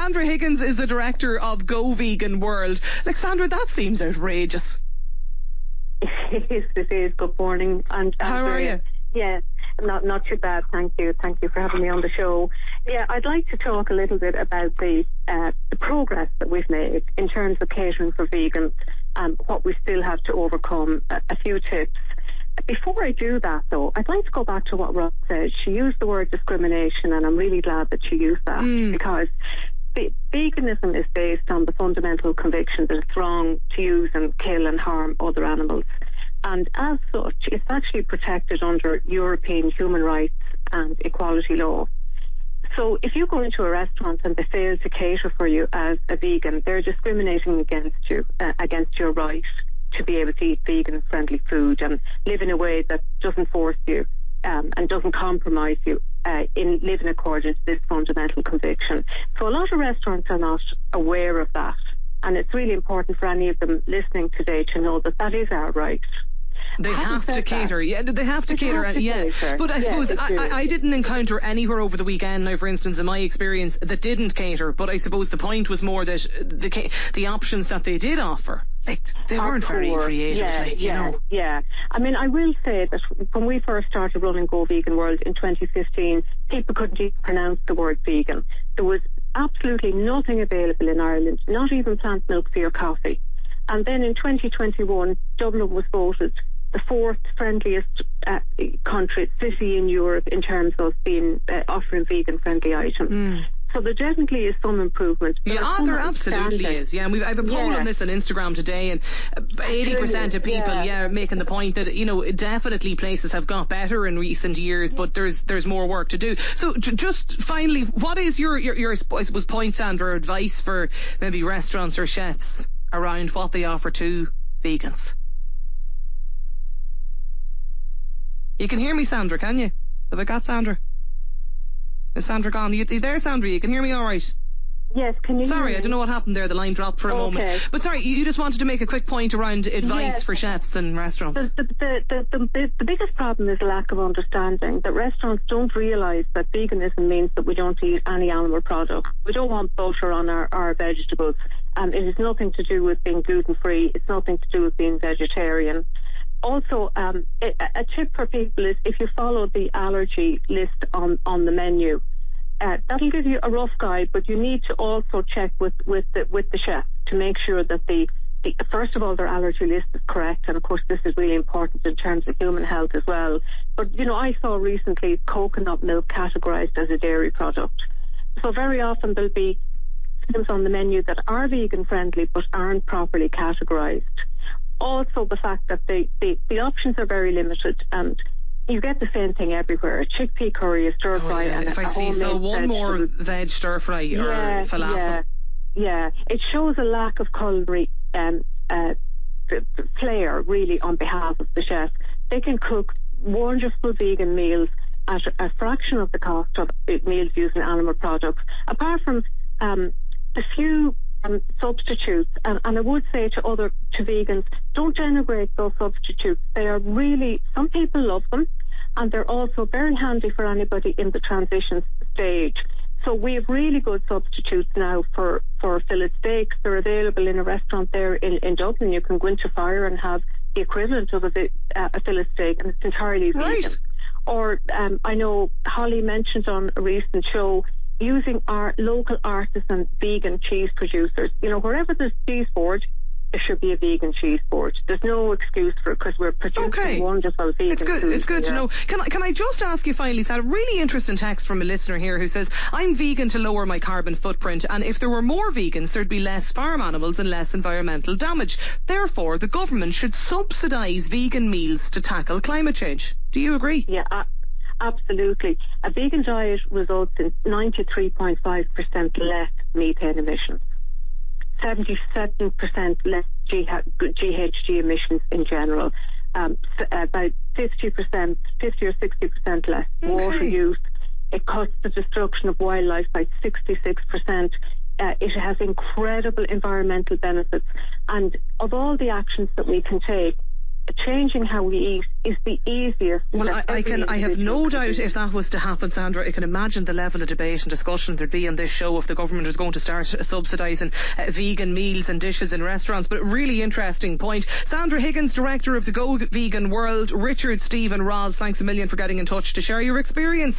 Sandra Higgins is the director of Go Vegan World. Like, Sandra, that seems outrageous. It is. Good morning. How are you? Yeah, not too bad. Thank you for having me on the show. Yeah, I'd like to talk a little bit about the progress that we've made in terms of catering for vegans and what we still have to overcome. A few tips. Before I do that, though, I'd like to go back to what Rob said. She used the word discrimination, and I'm really glad that she used that because veganism is based on the fundamental conviction that it's wrong to use and kill and harm other animals. And as such, it's actually protected under European human rights and equality law. So if you go into a restaurant and they fail to cater for you as a vegan, they're discriminating against you, against your right to be able to eat vegan-friendly food and live in a way that doesn't force you and doesn't compromise you in living according to this fundamental conviction. So a lot of restaurants are not aware of that. And it's really important for any of them listening today to know that that is our right. They have to cater. Yeah, they have to cater. Yeah. But I suppose I didn't encounter anywhere over the weekend now, for instance, in my experience, that didn't cater. But I suppose the point was more that the options that they did offer, like, they weren't very creative. Yeah. I mean, I will say that when we first started running Go Vegan World in 2015, people couldn't even pronounce the word vegan. There was absolutely nothing available in Ireland, not even plant milk for your coffee. And then in 2021, Dublin was voted the fourth friendliest city in Europe in terms of being offering vegan-friendly items. So there definitely is some improvement. There absolutely is. Yeah, and I have a poll on this on Instagram today, and 80% of people, making the point that, you know, definitely places have got better in recent years, but there's more work to do. So just finally, what is your I suppose point, Sandra, advice for maybe restaurants or chefs around what they offer to vegans? You can hear me, Sandra, can you? Have I got Sandra? Is Sandra gone? Are you there, Sandra? You can hear me all right? Yes, can you hear me? I don't know what happened there. The line dropped for a moment. But sorry, you just wanted to make a quick point around advice for chefs and restaurants. The biggest problem is lack of understanding, that restaurants don't realise that veganism means that we don't eat any animal product. We don't want butter on our vegetables. It has nothing to do with being gluten-free. It's nothing to do with being vegetarian. Also, a tip for people is if you follow the allergy list on the menu, that'll give you a rough guide, but you need to also check with the chef to make sure that first of all, their allergy list is correct. And of course, this is really important in terms of human health as well. But, you know, I saw recently coconut milk categorised as a dairy product. So very often there'll be items on the menu that are vegan friendly but aren't properly categorised. Also, the fact that the options are very limited, and you get the same thing everywhere: a chickpea curry, a stir fry, and if I see one more veg stir fry or falafel. Yeah, it shows a lack of culinary flair, really, on behalf of the chef. They can cook wonderful vegan meals at a fraction of the cost of meals using animal products. Apart from the few substitutes, and I would say to vegans, don't denigrate those substitutes. They are really, some people love them, and they're also very handy for anybody in the transition stage. So we have really good substitutes now for fillet steaks. They're available in a restaurant there in Dublin. You can go into Fire and have the equivalent of a fillet steak, and it's entirely vegan. Or I know Holly mentioned on a recent show using our local artisan vegan cheese producers. You know, wherever there's cheese board, there should be a vegan cheese board. There's no excuse for it, because we're producing wonderful vegan food. It's good to know. Can I just ask you finally, Sarah, a really interesting text from a listener here who says, I'm vegan to lower my carbon footprint, and if there were more vegans, there'd be less farm animals and less environmental damage. Therefore, the government should subsidise vegan meals to tackle climate change. Do you agree? Yeah, absolutely. A vegan diet results in 93.5% less methane emissions, 77% less GHG emissions in general, about 50 or 60% less water use. It cuts the destruction of wildlife by 66%. It has incredible environmental benefits. And of all the actions that we can take, changing how we eat is the easiest. Well, I have no doubt if that was to happen, Sandra, I can imagine the level of debate and discussion there'd be on this show if the government was going to start subsidising vegan meals and dishes in restaurants. But really interesting point. Sandra Higgins, director of the Go Vegan World. Richard, Steve and Roz, thanks a million for getting in touch to share your experience.